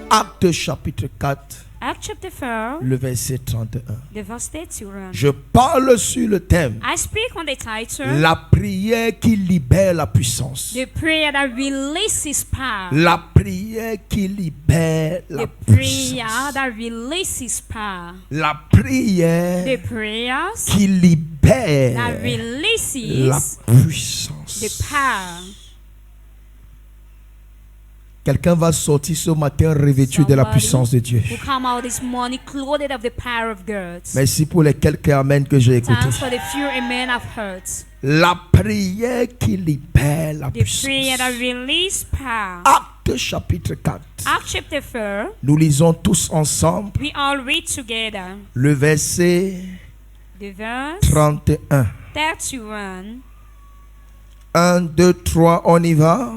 Actes chapitre 4, Acts chapter 4, le verset 31. the verse 31. Je parle sur le thème I speak on the title, la prière qui libère la puissance. the prayer that releases power. La prière qui libère la The prayer puissance. that releases power. La prière The prayers qui libère that la releases puissance. the power. Quelqu'un va sortir ce matin revêtu de la Somebody puissance de Dieu. who come out this morning clothed of the power of God. Merci pour les quelques amens que j'ai écoutés. Thanks for the few amen I've heard. La prière qui libère la The prayer that puissance. releases power. Acte chapitre 4. Acts chapter 4, Nous lisons tous ensemble we all read together le verset the verse 31. 31. 1, 2, 3, on y va.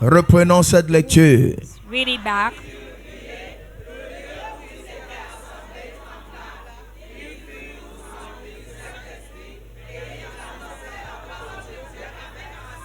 Reprenons cette lecture. Read it back.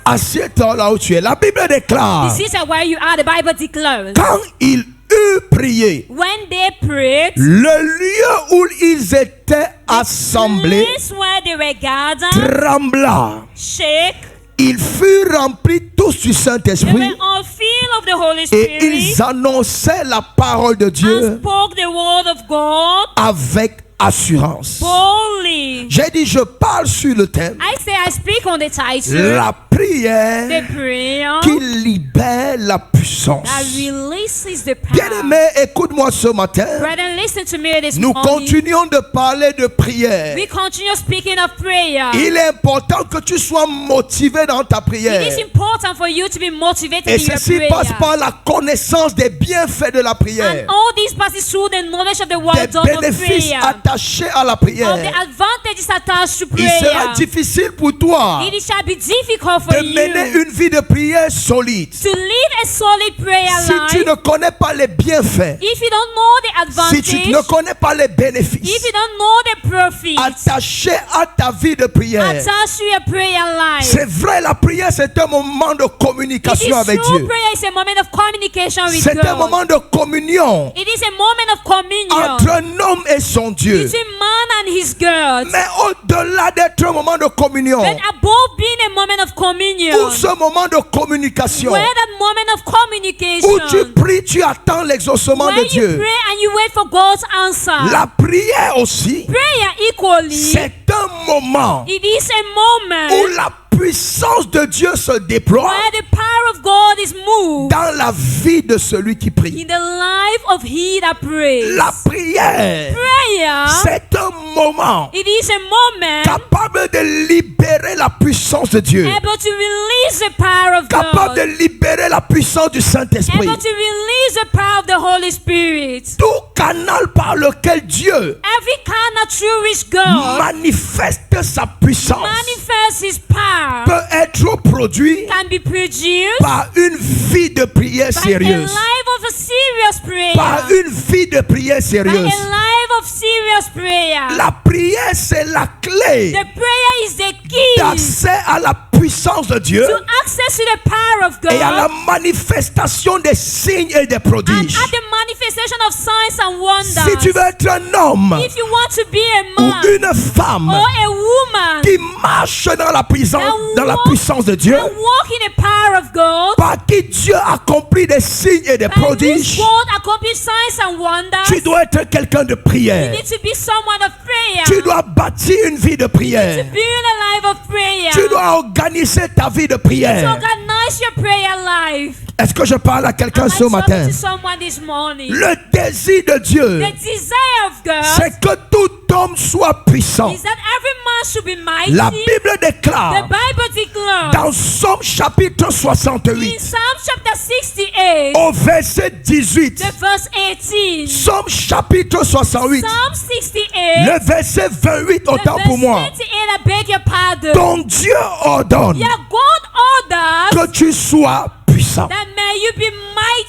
Assieds-toi là où tu es. La Bible déclare, This is where you are. The Bible declares. quand ils eurent prié, When they prayed, le lieu où ils étaient assemblés place where they were gathered, trembla. shake. Ils furent remplis tous du They Saint-Esprit were all filled of the Holy et ils Spirit annonçaient la parole de and Dieu spoke the word of God avec assurance. boldly. J'ai dit, je parle sur le thème I speak on the title, la prière the prayer qui libère la puissance. that releases the power. Bien-aimé, écoute-moi ce matin. Brethren, listen to me this Nous morning. continuons de parler de prière. We continue speaking of prayer. Il est important que tu sois motivé dans ta It prière. is important for you to be motivated Et in your ceci prayer. passe par la connaissance des bienfaits de la prière, And all these passes through the knowledge of the word des of bénéfices prayer, attachés à la of the prière. advantages attached to Il sera prayer. difficile pour toi It shall be difficult for de mener you une vie de prière solide to live a solid prayer si tu life ne connais pas les bienfaits, if you don't know the si advantage, tu ne connais pas les if bénéfices you don't know the profits attachés à ta vie de prière. attached to your prayer life. C'est vrai, la prière c'est un moment de It is communication avec true, Dieu. prayer is a moment of communication with C'est un God. moment de communion It is a moment of communion entre un homme et son Dieu. between man and his God. Mais au-delà d'être un moment de communion, But above being a moment of communion, ou ce moment de communication, where that moment of où communication, tu pries, tu attends l'exaucement where de you Dieu. pray and you wait for God's answer. La prière aussi, Prayer equally, c'est un moment it is a moment où la puissance de Dieu se déploie where the power of God is moved dans la vie de celui qui prie. in the life of he that prays. La prière, Prayer, c'est un moment it is a moment capable de libérer la puissance de Dieu, able to release the power of capable de God, libérer la puissance du Saint-Esprit. able to release the power of the Holy Spirit. Tout canal par lequel Dieu Every kind of through which God manifeste sa puissance manifests his power peut être produit can be produced par une vie de prière by a sérieuse. life of a serious prayer. Par une vie de prière By sérieuse. a life of serious prayer. La prière, c'est la clé The prayer is the key d'accès à la puissance de Dieu to access to the power of God et à la manifestation des signes et des and prodiges. at the manifestation of signs and wonders. Si tu veux être un homme If you want to be a ou man une femme or a woman qui marche dans la puissance de Dieu, and walk in the power of God, par qui Dieu accomplit des signes et des by which prodiges, God accomplishes signs and wonders, tu dois être quelqu'un de you prière. need to be someone of prayer. Tu dois bâtir une vie de To prière. build a life of prayer. Tu dois organiser ta vie de To prière. organize your prayer life. Est-ce que je parle à quelqu'un Am I ce talking matin? to someone this morning? Le désir de Dieu, The desire of God c'est que tout homme soit puissant. is that every man should be mighty. La Bible The déclare Bible declares dans Somme chapitre in 68 Psalm chapter 68, au verset 18. the verse 18, Somme chapitre 68, Psalm 68, le verset 28, the autant verse pour moi. 28, I beg your pardon. Ton Dieu ordonne Your God orders que tu sois puissant. that may you be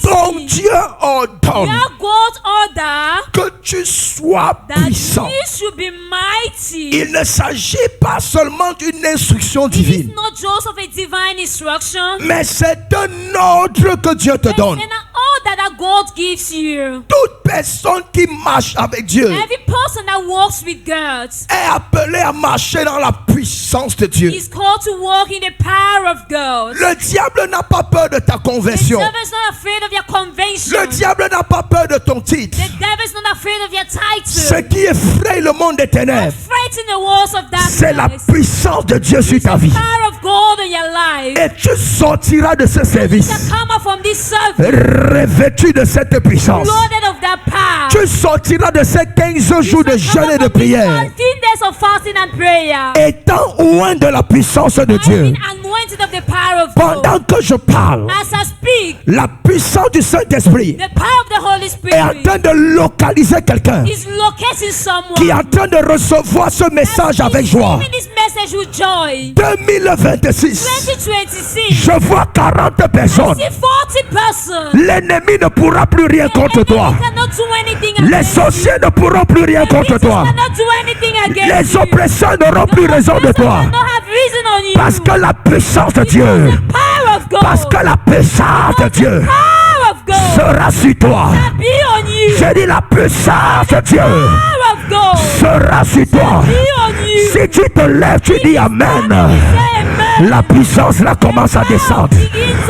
Ton mighty. Dieu ordonne Your God order que tu sois that puissant. you should be mighty. Il ne s'agit pas seulement d'une instruction It is divine, not just of a divine instruction, mais c'est un ordre que Dieu te it's donne. an order that God gives you. Toute personne qui marche avec Dieu Every person that walks with God est appelée à marcher dans la puissance de Dieu. is called to walk in the power of God. Le diable n'a pas peur de ta The conversion. devil is not afraid of your convention. Le diable n'a pas peur de ton titre. The devil is not afraid of your Ce title. qui effraie le monde des ténèbres, Frighten the walls of c'est la darkness. puissance de Dieu sur ta vie. Power of God in your life. Et tu sortiras de ce service That come out from this service, revêtu de cette puissance. loaded of that power. Tu sortiras de ces 15 jours de jeûne et de prière 15 days of fasting and prayer. étant loin de la puissance de I've Dieu. been anointed of the power of God. Pendant que je parle, As I speak, la puissance du Saint-Esprit the power of the Holy est en Spirit train de localiser quelqu'un is locating someone. qui est en train de recevoir ce message avec joie. Receiving this message with joy. 2026, 2026. je vois 40 personnes. See 40 persons. L'ennemi ne pourra plus rien contre toi. Enemy cannot do anything Les against you. sorciers ne pourront plus rien contre Witches toi. cannot do anything against Les you. oppresseurs n'auront plus raison de toi. Cannot have reason on you. Parce que la puissance de Dieu, The power of God. parce que la puissance de Dieu Power of God. sera sur toi. Be on you. J'ai dit la puissance de Dieu Power of God. sera sur toi. Be on you. Si tu te lèves, tu dis Amen. Say amen. La puissance là commence à descendre.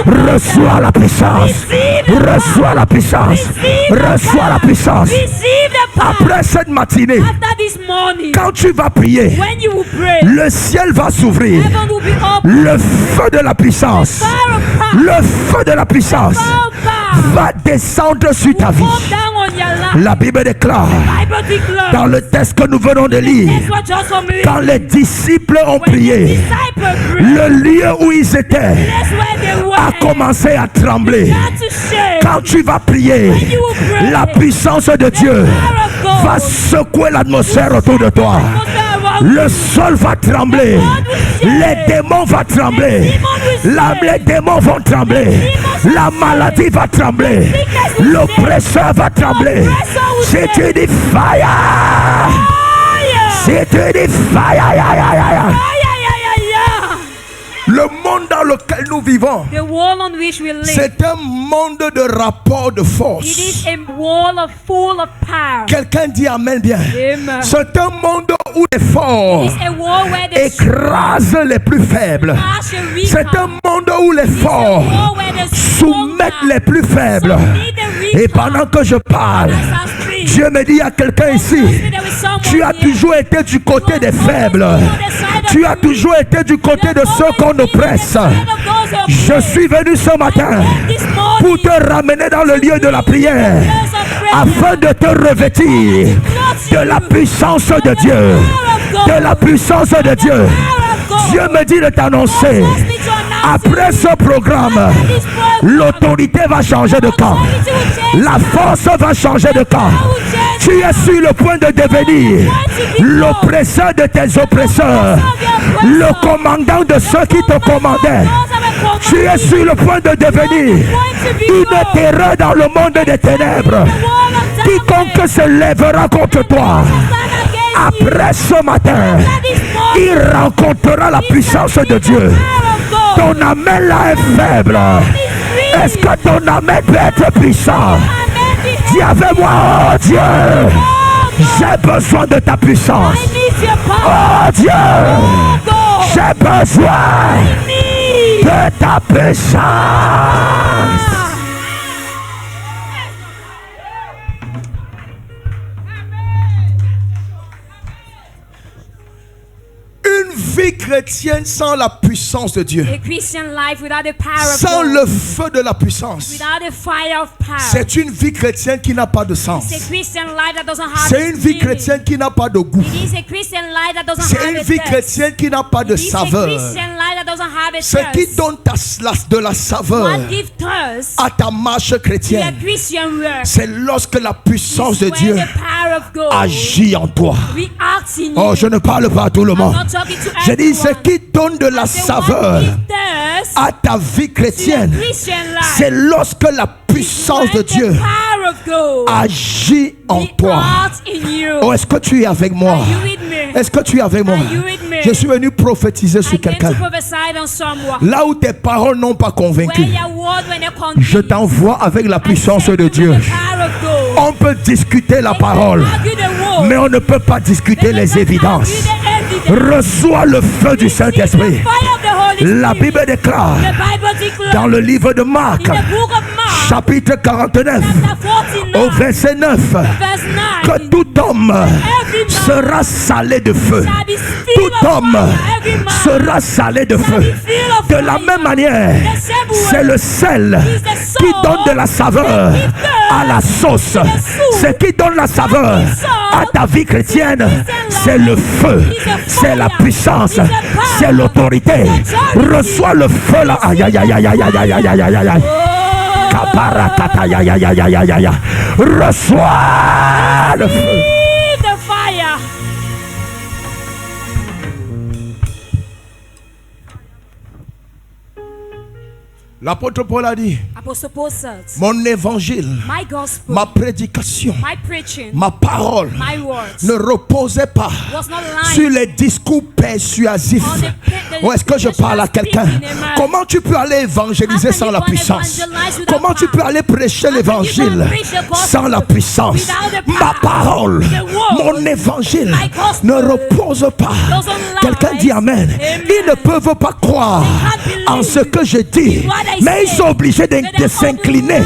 Reçois la puissance. Reçois la puissance. Reçois la puissance. Receive the power. Après cette matinée, After this morning, quand tu vas prier, when you will pray, le ciel va s'ouvrir. heaven will be open. Le feu de la puissance, Fire of power. le feu de la puissance Power. va descendre sur ta vie. Come down on your life. La Bible déclare Bible declares. dans le texte que nous venons de lire, That's what just from me. quand les disciples ont When the prié, disciples prayed, le lieu où ils étaient that's where they were. a commencé à trembler. Not to shake. Quand tu vas prier, You will pray. la puissance de Dieu Power of God. va secouer l'atmosphère autour de toi. Le sol va trembler. Les démons vont trembler. Les démons vont trembler. La maladie va trembler. L'oppresseur va trembler. C'est une fire. C'est une fire. Le monde dans lequel nous vivons, The wall on which we live, c'est un monde de rapport de it force. is a wall of full of power. Quelqu'un dit Amen bien. Amen. C'est un monde où les forts It's a wall where the écrasent les plus faibles. smash and weak C'est un monde où les It's a forts wall where the strong soumettent les plus faibles. submit the weak Et pendant que je parle, as I speak. Dieu me dit, il y a quelqu'un ici. There is someone Tu as here. toujours été du côté des faibles. Tu as toujours été du côté de ceux qu'on oppresse. Je suis venu ce matin pour te ramener dans le lieu de la prière afin de te revêtir de la puissance de Dieu. De la puissance de Dieu. Dieu me dit de t'annoncer. Après ce programme, l'autorité va changer de camp. La force va changer de camp. Tu es sur le point de devenir l'oppresseur de tes oppresseurs, le commandant de ceux qui te commandaient. Tu es sur le point de devenir une terreur dans le monde des ténèbres. Quiconque se lèvera contre toi, après ce matin, il rencontrera la puissance de Dieu. Ton amen là est faible. Est-ce que ton amen peut être puissant? Dis avec moi, oh Dieu, j'ai besoin de ta puissance. Oh Dieu, j'ai besoin de ta puissance. Une vie chrétienne chrétienne sans la puissance de Dieu, A Christian life without the power of sans God, le feu de la puissance, without the fire of power, c'est une vie chrétienne qui n'a pas de sens. it's a Christian life that doesn't have C'est une its vie meaning. chrétienne qui n'a pas de goût. It is a Christian life that doesn't C'est have une a vie taste. chrétienne qui n'a pas de It is a saveur. Christian life that doesn't have a Ce qui taste. donne de la saveur What gives thirst à ta marche to a chrétienne, Christian work c'est lorsque la puissance is de when Dieu the power of God agit en toi. reacts in Oh, you. je ne parle pas à tout le I'm monde. not talking to Je dis ce everyone. qui donne de la I say saveur what gives thirst à ta vie to a chrétienne, Christian life c'est lorsque la puissance when de Dieu the power of God agit en toi. reacts in you. Oh, est-ce que tu es avec moi? Are you with me? Est-ce que tu es avec moi? Are you with me? Je suis venu prophétiser I sur came quelqu'un. to prophesy on someone. Là où tes paroles n'ont pas convaincu, Where your word when they're convinced, je t'envoie avec la puissance I send de you Dieu. with the power of God. On peut discuter la parole, Argue the word. mais on ne peut pas discuter les évidences. Reçois le feu du Saint-Esprit. La Bible déclare dans le livre de Marc, chapitre 49, au verset 9, que tout homme sera salé de feu. Tout homme sera salé de feu. De la même manière, c'est le sel qui donne de la saveur à la sauce. Ce qui donne la saveur à ta vie chrétienne, c'est le feu, c'est la puissance, c'est l'autorité. Reçois le feu là. Aïe aïe aïe aïe aïe aïe aïe aïe aïe aïe aïe. Kabarakata aïe aïe aïe aïe aïe aïe. Reçois le feu. The fire. L'apôtre Paul a dit, Apostle Paul said, mon évangile, my gospel, ma prédication, my preaching, ma parole my words ne reposait pas was not sur lying les discours persuasifs. on the Ou est-ce que je parle à quelqu'un? Comment tu peux aller évangéliser sans la puissance? Comment tu peux aller prêcher l'évangile sans la puissance? Ma parole, mon évangile ne repose pas. Quelqu'un dit Amen. Ils ne peuvent pas croire en ce que je dis, mais ils sont obligés de s'incliner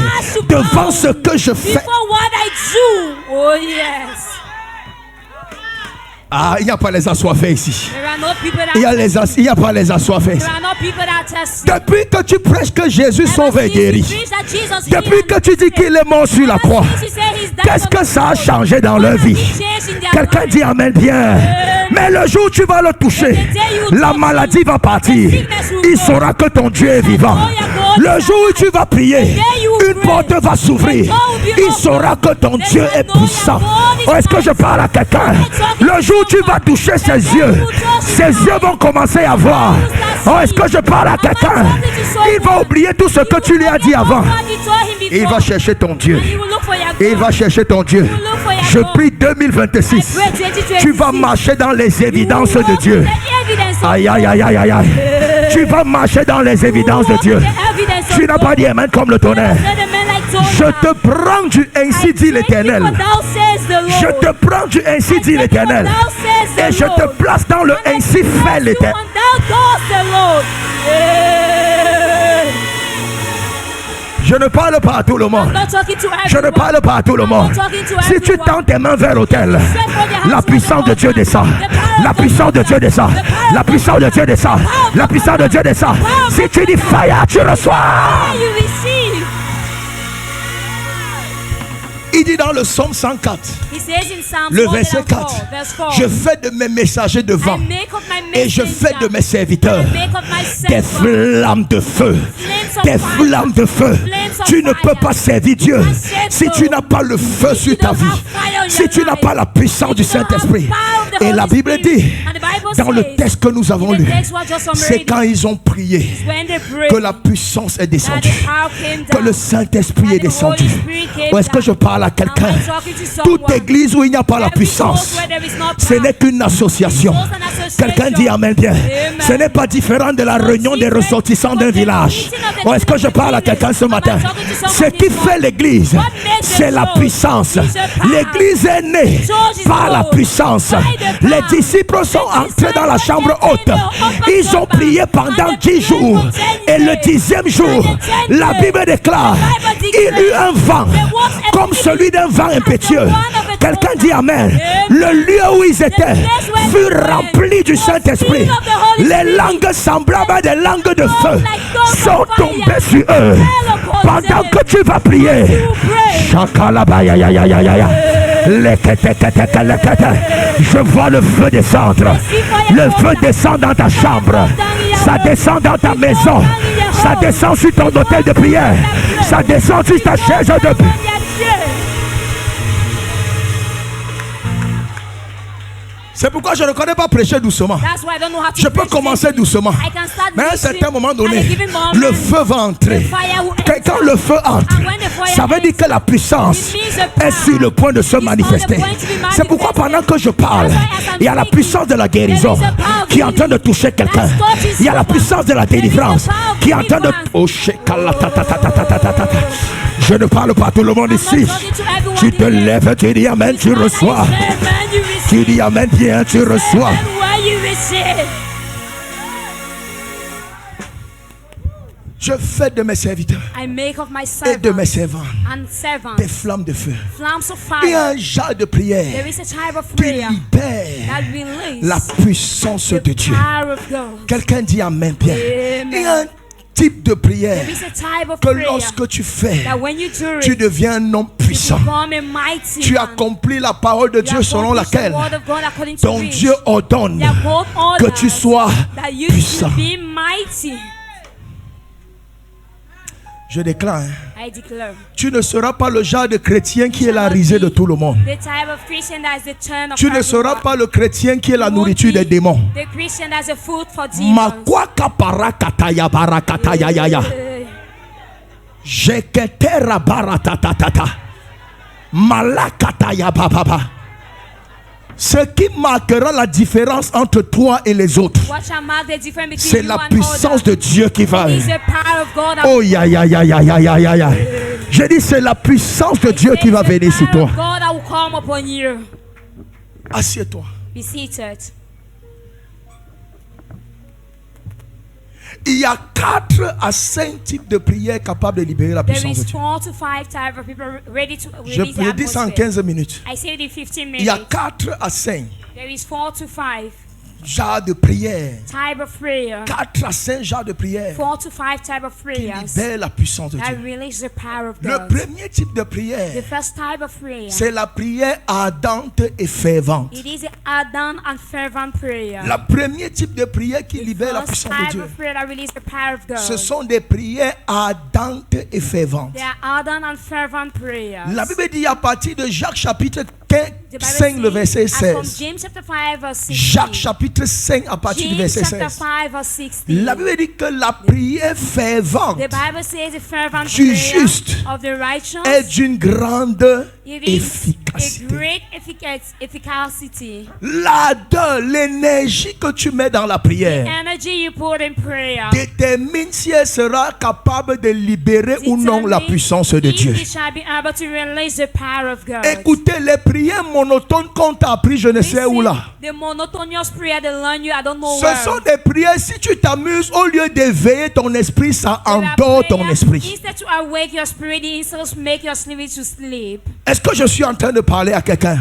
devant ce que je fais. before what I do. Oh yes. Ah, il n'y a pas les assoiffés ici. There are no people that Il n'y a pas les assoiffés. there are no people that test. Depuis que tu prêches que Jésus sauve et guérit, depuis que tu dis qu'il est mort sur la croix, qu'est-ce que ça a changé dans leur vie? Quelqu'un dit Amen bien. Mais le jour où tu vas le toucher, la maladie va partir. Il saura que ton Dieu est vivant. Le jour où tu vas prier, une porte va s'ouvrir. Il saura que ton Dieu est puissant. Oh, est-ce que je parle à quelqu'un? Le jour où tu vas toucher ses yeux vont commencer à voir. Oh, est-ce que je parle à quelqu'un? Il va oublier tout ce que tu lui as dit avant. Il va chercher ton Dieu. Il va chercher ton Dieu. Je prie 2026. Tu vas marcher dans les évidences de Dieu. Aïe, aïe, aïe, aïe, aïe, aïe. Tu vas marcher dans les évidences de Dieu. Tu n'as pas dit Amen comme le tonnerre. Je te prends du ainsi dit l'Éternel. Je te prends du ainsi dit l'Éternel. Et je te place dans le ainsi fait l'Éternel. Je ne parle pas à tout le monde. Je ne parle pas à tout le monde. Si tu tends tes mains vers l'autel, la puissance de Dieu descend. La puissance de Dieu descend. La puissance de Dieu descend. La puissance de Dieu descend. Si tu dis fire, tu reçois. Il dit dans le psaume 104, le verset 4, je fais de mes messagers devant et je fais de mes serviteurs des flammes de feu. Des flammes de feu. Tu ne peux pas servir Dieu si tu n'as pas le feu sur ta vie, si tu n'as pas la puissance du Saint-Esprit. Et la Bible dit, dans le texte que nous avons lu, c'est quand ils ont prié que la puissance est descendue, que le Saint-Esprit est descendu. Ou est-ce que je parle à quelqu'un? Toute église où il n'y a pas la puissance, ce n'est qu'une association. Quelqu'un dit Amen bien. Ce n'est pas différent de la réunion des ressortissants d'un village. Ou est-ce que je parle à quelqu'un ce matin? Ce qui fait l'église, c'est la puissance. L'église est née par la puissance. Les disciples sont entrés dans la chambre haute. Ils ont prié pendant 10 jours. Et le 10e jour, la Bible déclare, il y eut un vent comme celui d'un vent impétueux Quelqu'un dit Amen. Le lieu où ils étaient fut rempli du Saint-Esprit. Les langues semblables à des langues de feu sont tombées sur eux. Pendant que tu vas prier, je vois le feu descendre. Le feu descend dans ta chambre. Ça descend dans ta maison. Ça descend sur ton hôtel de prière. Ça descend sur ta chaise de prière. C'est pourquoi je ne connais pas prêcher doucement. Je peux commencer doucement. Mais à un certain moment donné, le feu va entrer. Quand le feu entre, ça veut dire que la puissance est sur le point de se manifester. C'est pourquoi pendant que je parle, il y a la puissance de la guérison qui est en train de toucher quelqu'un. Il y a la puissance de la délivrance qui est en train de... Je ne parle pas à tout le monde ici. Tu te lèves, tu dis Amen, tu reçois. Tu dis Amen, bien, tu reçois. Je fais de mes serviteurs et de mes servants des flammes de feu. Il y a un genre de prière qui libère la puissance de Dieu. Quelqu'un dit Amen, bien. Il y a un type de prière que lorsque tu fais, tu deviens un homme puissant. Tu accomplis la parole de Dieu selon laquelle ton Dieu ordonne que tu sois puissant. Je déclare, tu ne seras pas le genre de chrétien qui est la risée de tout le monde. Tu ne seras pas le chrétien qui est la nourriture des démons. Makwaka parakataya barakataya yaya. Jeketera baratatata. Malakataya bababa. Ce qui marquera la différence entre toi et les autres, c'est la puissance de Dieu qui va. Oh ya ya ya ya ya ya ya ya. Je dis c'est la puissance de Dieu qui va venir sur toi. Assieds-toi. Il y a 4 à 5 types de prières capables de libérer la puissance de Dieu. Je le dis ça en 15 minutes. Il y a 4 à 5 genres de prières. 4 à 5 genres de prières qui libèrent la puissance de Dieu. Le premier type de prière, c'est la prière ardente et fervente. Le premier type de prière qui libère la puissance de Dieu, ce sont des prières ardentes et ferventes. La Bible dit à partir de Jacques chapitre 5, le verset 16. Jacques chapitre 5 à partir du verset 16. La Bible dit que la prière fervente du juste est d'une grande efficacité. L'ardeur, l'énergie que tu mets dans la prière détermine si elle sera capable de libérer ou non la puissance de Dieu. Écoutez, les prières monotones qu'on t'a appris je ne sais où là, ce sont des prières, si tu t'amuses, au lieu d'éveiller ton esprit, ça endort ton esprit. Est-ce que je suis en train de parler à quelqu'un?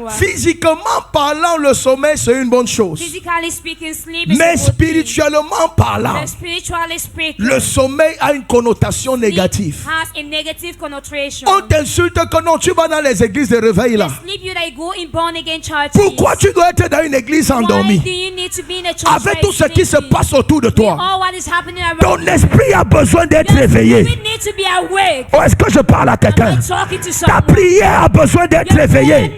Physiquement parlant, le sommeil c'est une bonne chose. Mais spirituellement parlant, le sommeil a une connotation négative. On t'insulte que non, tu vas dans les églises de réveil là. Pourquoi tu dois être dans une église endormie? Avec tout ce qui se passe autour de toi, ton esprit a besoin d'être réveillé. Oh, est-ce que je parle à quelqu'un? Ta prière a besoin d'être réveillée.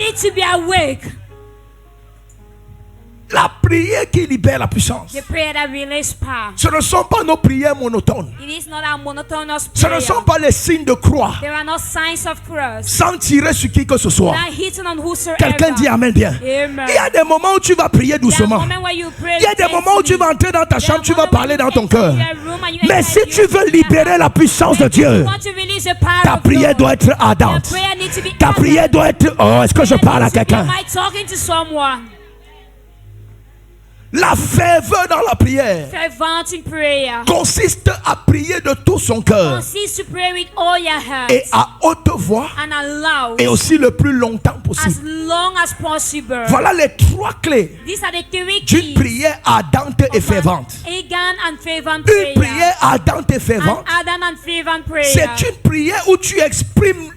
La prière qui libère la puissance. Ce ne sont pas nos prières monotones. Ce ne sont pas les signes de croix sans tirer sur qui que ce soit. Quelqu'un dit Amen bien. Il y a des moments où tu vas prier doucement. Il y a des moments où tu vas entrer dans ta chambre, tu vas parler dans ton cœur. Mais si tu veux libérer la puissance de Dieu, ta prière doit être ardente. Ta prière doit être... Oh, est-ce que je parle à quelqu'un? La ferveur dans la prière consiste à prier de tout son cœur et à haute voix. voix and allow et aussi le plus longtemps as possible. long as possible. Voilà les trois clés These are the three d'une keys prière ardente et of an fervente. eager and fervent Une prayer. prière ardente et An fervente, ardent and fervent prayer. c'est une prière où tu exprimes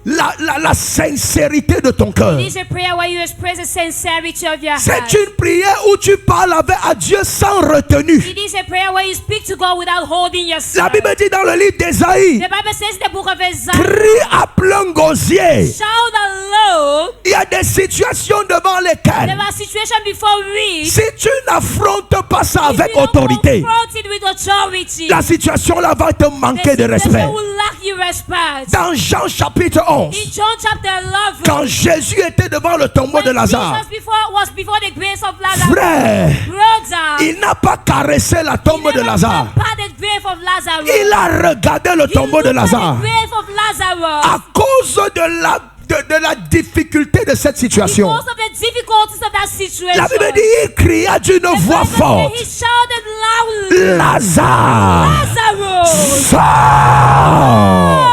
la sincérité de ton cœur. It is a prayer where you express the sincerity of your C'est heart. une prière où tu parles à Dieu sans retenue. It is a prayer where you speak to God without holding La yourself. Bible dit dans le livre d'Ésaïe, The Bible says in the book of Isaiah, crie à plein gosier. shout aloud. Il y a des situations devant lesquelles, There are situations before which, si tu n'affrontes pas ça if avec you don't autorité, confront it with authority, la situation là va te manquer de the respect. situation will lack you respect. Dans Jean chapitre 11, In John chapter 11, quand Jésus était devant le tombeau de when Lazare, Jesus was before the grace of Lazarus, frère, brother, il n'a pas caressé la tombe de Lazare. the grave of Lazarus. Il a regardé le tombeau de Lazare. The grave of Lazarus. À cause de la difficulté de cette situation, Because of the difficulties of that situation. la Bible dit, il cria d'une voix The Bible forte, says he shouted loudly, Lazare, Lazarus, sors.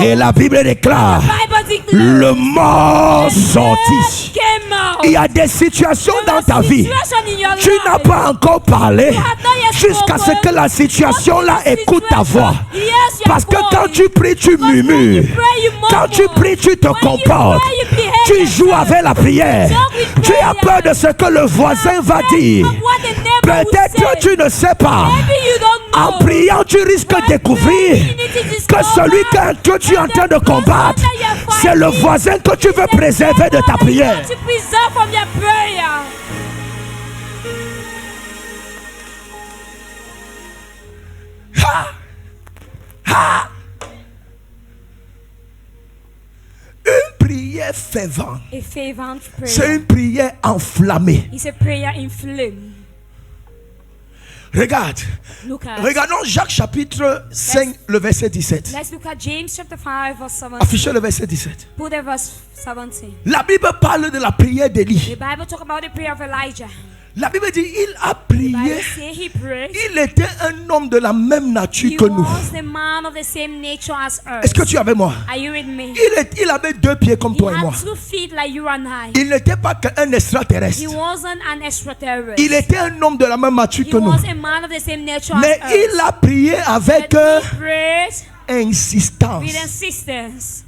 Et la Bible déclare, Bible declares, le mort sortit. came out. Il y a des situations dans ta vie, Situation in your tu n'as life. pas encore parlé You have not yet jusqu'à ce que la situation-là écoute ta voix. Yes, your Parce que voice. quand tu pries, tu When you murmures. pray, you mumble. Quand tu pries, tu te When you comportes. pray, you behave Tu joues yourself. avec la prière. Talk with Tu as prayer. peur de ce que le voisin va dire. Of what the neighbor will Peut-être say. que tu ne sais pas. Maybe you don't know. En priant, tu risques de découvrir que celui que tu es en train de combattre, c'est le voisin que tu veux préserver de ta prière. To preserve from your prayer. Une prière fervente, A fervent c'est prayer une prière enflammée. is a prayer in flame. Regarde, Look at. regardons Jacques chapitre 5, le verset 17. Let's look at James chapter 5 verse 17. Affichez le verset 17. Put the verse 17. La Bible parle de la prière The d'Élie. Bible talk about the prayer of Elijah. La Bible dit, il a The prié. Bible say he prayed. Il était un homme de la même nature He que nous. was the man of the same nature as us. Est-ce que tu es avec moi? Are you with me? Il avait deux pieds comme He toi et moi. had 2 feet like you and I. Il n'était pas qu'un He extraterrestre. wasn't an extraterrestrial. Il était un homme de la même nature He que nous. was a man of the same nature Mais as us. il a prié avec But he prayed insistance with insistence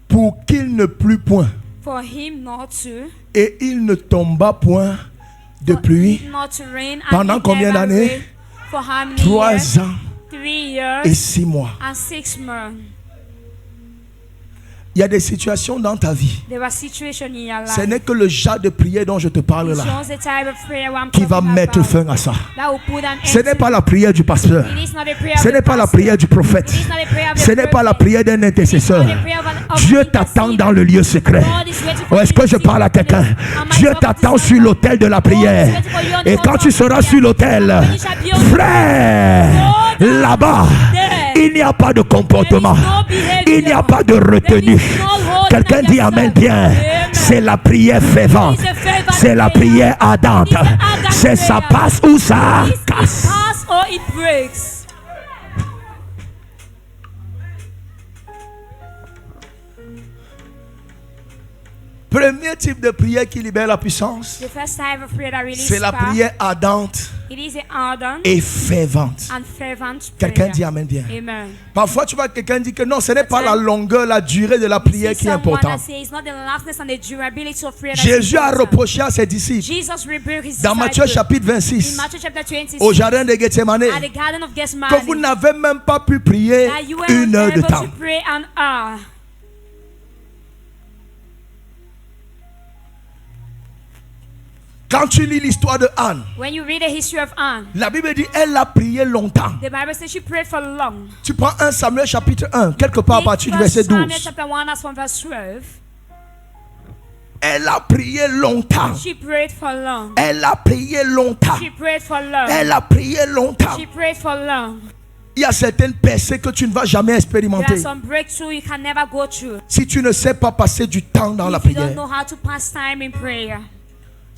pour qu'il ne plût point. for him not to. Et il ne tomba point de For pluie it not to rain, and pendant it combien never d'années? rained. For how many 3 years? ans 3 et years 6 mois. and 6 months. Il y a des situations dans ta vie. There are situations in your Ce life. n'est que le genre de prière dont je te parle It's là just the type of prayer I'm qui va talking mettre about. fin à ça. That will put an Ce end n'est to pas it. la prière du pasteur. It is not a prayer of Ce the n'est pas la pastor. prière du prophète. It is not a prayer of the Ce n'est pas la prophet. prière d'un intercesseur. It is not a prayer of Dieu an t'attend intercessor. dans le lieu secret. God is waiting for Ou est-ce you que je to parle à see quelqu'un? Am I Dieu talking t'attend to sur someone? l'autel de la prière. Et quand tu seras sur l'autel, frère, là-bas, il n'y a pas de comportement. Il n'y a pas de retenue. Quelqu'un dit amen bien. C'est la prière fervente. C'est la prière ardente. C'est ça passe ou ça It casse. pass or it breaks. Premier type de prière qui libère la puissance, The first type of prayer that releases c'est la power, prière ardente it is an ardent et fervente. and fervent Quelqu'un prayer. dit amen bien. Amen. Parfois, tu vois quelqu'un dire que non, ce n'est pas la longueur, la durée de la prière qui est Someone that importante. says it's not the lasting and the durability of prayer that's Jésus a important. reproché à ses disciples, Jesus rebuked his dans Matthieu disciples chapitre in 26, Matthew chapter 26 au jardin de Gethsemane, at the garden of Gethsemane que vous n'avez même pas pu prier that you were 1 heure de unable temps. to pray an hour. Quand tu lis l'histoire de Anne, When you read the history of Anne, la Bible dit elle a prié longtemps. the Bible says she prayed for long. Tu prends 1 Samuel chapitre 1, quelque part à partir du verset 12. Samuel chapter 1 as from verse 12. Elle a prié longtemps. She prayed for long. Elle a prié longtemps. She prayed for long. Elle a prié longtemps. She prayed for long. Il y a certaines percées que tu ne vas jamais There expérimenter are some breakthrough you can never go through si tu ne sais pas passer du temps dans la if you don't prière. know how to pass time in prayer.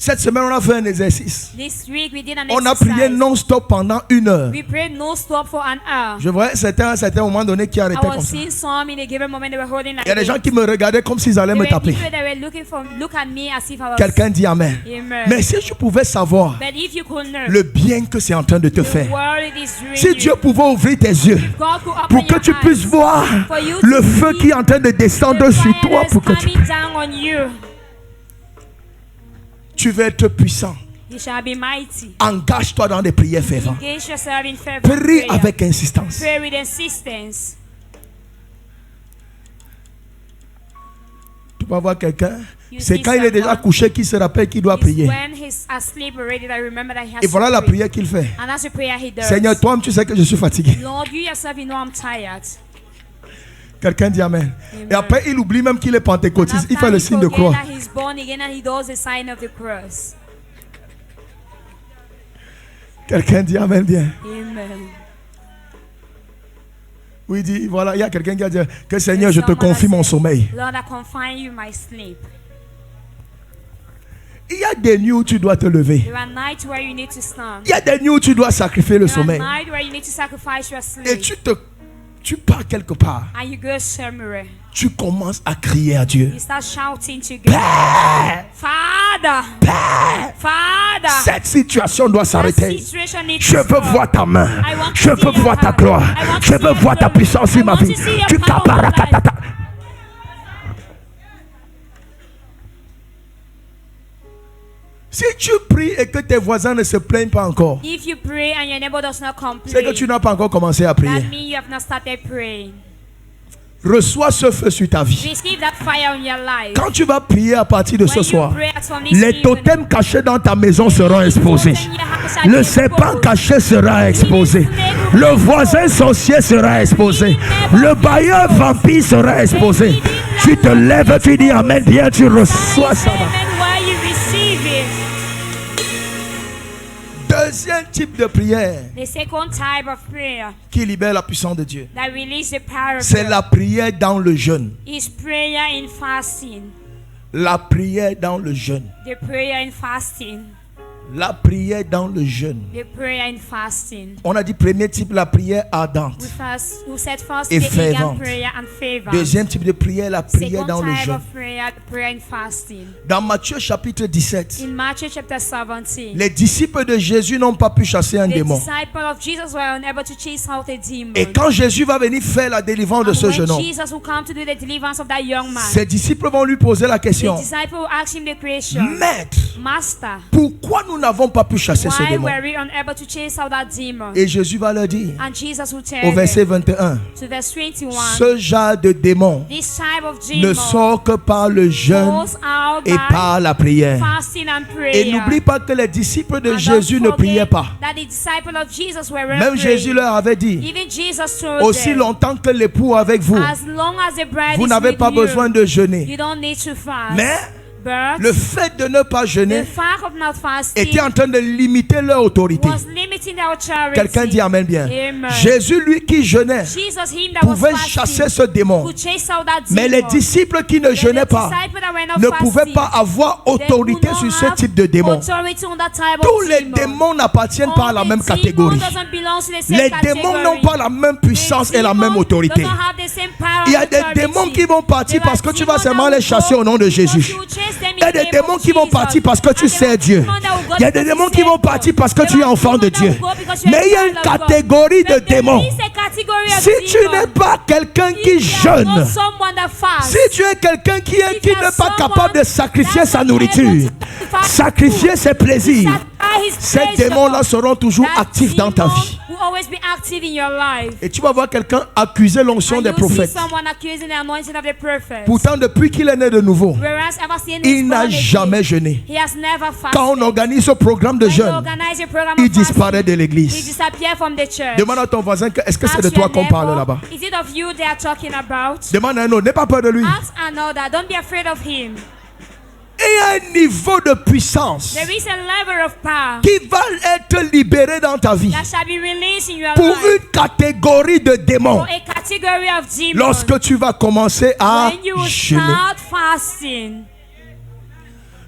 Cette semaine, on a fait un exercice. This week we did an On a exercise. prié non-stop pendant 1 heure. We prayed no stop for an hour. Je voyais certains à un certain moment donné qui I arrêtaient was comme ça. seeing some in a given moment they were holding like Il y a des this. gens qui me regardaient comme s'ils allaient There me were taper. people that were look at me as if I was. Quelqu'un dit Amen. Amen. Mais si je pouvais savoir But if you could know le bien que c'est en train de te the faire, world it is doing si you, Dieu pouvait ouvrir tes yeux God could open pour que your tu puisses eyes voir for you le to feu see qui est en train de descendre the sur fire toi that's pour que coming down on you. tu vas être puissant. You shall be mighty. Engage-toi dans des prières ferventes. Engage yourself in fervent Prie prayer. avec insistance. Pray with insistence. Tu vas voir quelqu'un, You c'est see quand il est déjà someone, couché qu'il se rappelle qu'il doit It's prier. when he's asleep already that I remember that he has Et voilà to la pray. prière qu'il fait. And that's the prayer he does. Seigneur, toi-même, tu sais que je suis fatigué. Lord, you yourself, you know I'm tired. Quelqu'un dit Amen. Amen. Et après, il oublie même qu'il est And pentecôtiste. Il after fait le he signe de forget croix. that he's born again and he does the sign of the cross. Quelqu'un dit Amen bien. Amen. Oui, il dit, voilà, il y a quelqu'un qui a dit que Seigneur, je te Someone confie has mon said, sommeil. Lord, I confine you my sleep. Il y a des nuits où tu dois te lever. There are nights where you need to stand. Il y a des nuits où tu dois sacrifier le There are sommeil. nights where you need to sacrifice your sleep. Et tu pars quelque part. And you go somewhere. Tu commences à crier à Dieu. You start shouting to God. Father, Father, Cette situation doit that s'arrêter. situation needs Je to veux stop. voir ta main. I want to Je see veux your voir ta hand. gloire. I want to Je see veux your voir ta glory. puissance I sur ma want vie. to see your Tu power in my caparakatata. Si tu pries et que tes voisins ne se plaignent pas encore, If you pray and your neighbor does not c'est que tu complain, n'as pas encore commencé à prier. that means you have not started praying. Reçois ce feu sur ta vie. Receive that fire in your life. Quand tu vas prier à partir de When ce you soir, pray at from this les evening, totems cachés dans ta maison seront exposés. Le serpent caché sera exposé. Le voisin sorcier sera exposé. Le bailleur vampire sera exposé. Tu te lèves, tu dis Amen, bien, tu reçois ça. Amen, while you receive it. Deuxième type de prière The second type of prayer qui libère la puissance de Dieu, that releases the power of c'est God la prière dans le jeûne. is prayer in fasting. La prière dans le jeûne. The prayer in fasting. La prière dans le jeûne. The prayer in fasting. On a dit premier type, la prière ardente. We said first Et the eager fervente. prayer and favor. Deuxième type de prière, la prière Second dans le type jeûne. of prayer, the prayer in fasting. Dans Matthieu chapitre 17, In Matthew chapter 17, les disciples de Jésus n'ont pas pu chasser un the démon. disciples of Jesus were unable to chase out a demon. Et quand Jésus va venir faire la délivrance de And ce when jeune homme, Jesus will come to do the deliverance of that young man, ses disciples vont lui poser la the question: disciple will ask him the question, Maître, Master, pourquoi nous n'avons pas pu chasser ce why démon? were we unable to chase out that demon? Et Jésus va leur dire, And Jesus will tell au verset them, 21, to verse 21, ce genre de démon this type of ne demon sort que par le jeûne goes out et by par la prière. fasting and prayer. Et n'oublie pas que les disciples de And don't Jésus ne forget priaient pas. that the disciple of Jesus were Même Jésus leur avait dit, Even Jesus told aussi them, longtemps que l'époux est avec vous, as long as the bride vous is n'avez with pas you, besoin de jeûner. you don't need to fast. Mais But le fait de ne pas the jeûner fact of not fasting était en train de limiter leur autorité. was limiting their authority. Quelqu'un dit Amen bien. Amen. Jésus, lui qui jeûnait, Jesus, him that was pouvait fasting, chasser ce démon. could chase out that Mais les demon. disciples qui ne But jeûnaient the pas disciples that were not ne fasting, pouvaient pas avoir they autorité could sur not ce have type de démon. authority on that type Tous of les demon. démons n'appartiennent pas à la All même the demon catégorie. doesn't belong to the same Les category. démons n'ont pas la même puissance The et la même demon autorité. doesn't have the same power Il y a and des authority. démons qui vont partir There are parce que tu vas demons seulement that les will chasser go au nom de because Jésus. you will chase them in Il y a the des name démons of qui vont Jesus. partir parce que tu And there sais are Dieu. demons that will go Il y a des because you démons qui say vont God. partir parce que There tu es are enfant de demons that Dieu. will go because you are Mais il y a child une of God. catégorie de But there démons. is a category of Si tu demons. n'es pas quelqu'un qui If you are not jeûne, someone that fasts, si tu es quelqu'un qui If n'est you are pas capable de someone sacrifier that's sa not nourriture, able to fast sacrifier ses plaisirs, satisfy his ces pleasure, démons-là seront toujours that actifs dans ta demon vie. will always be active in your life. Et tu vas voir quelqu'un accuser l'onction And des you see prophètes. someone accusing the anointing of the prophets. Pourtant, depuis qu'il est né de nouveau, Whereas ever since il he's n'a born again, jamais jeûné. he has never fasted. Quand on organise ce programme de When you jeûne, organize a program il of fasting, disparaît de he l'église. disappears from the church. Demande à ton voisin que est-ce que c'est Ask de toi your qu'on parle neighbor, là-bas. is it of you they are talking about? Demande à un autre, n'aie pas peur de lui. Ask another. Don't be afraid of him. Et il y a un niveau de puissance There is a level of power qui va être libéré dans ta vie that shall be released in your pour life une catégorie de démons. for a category of demons. Lorsque tu vas commencer à When you will jeûner. start fasting,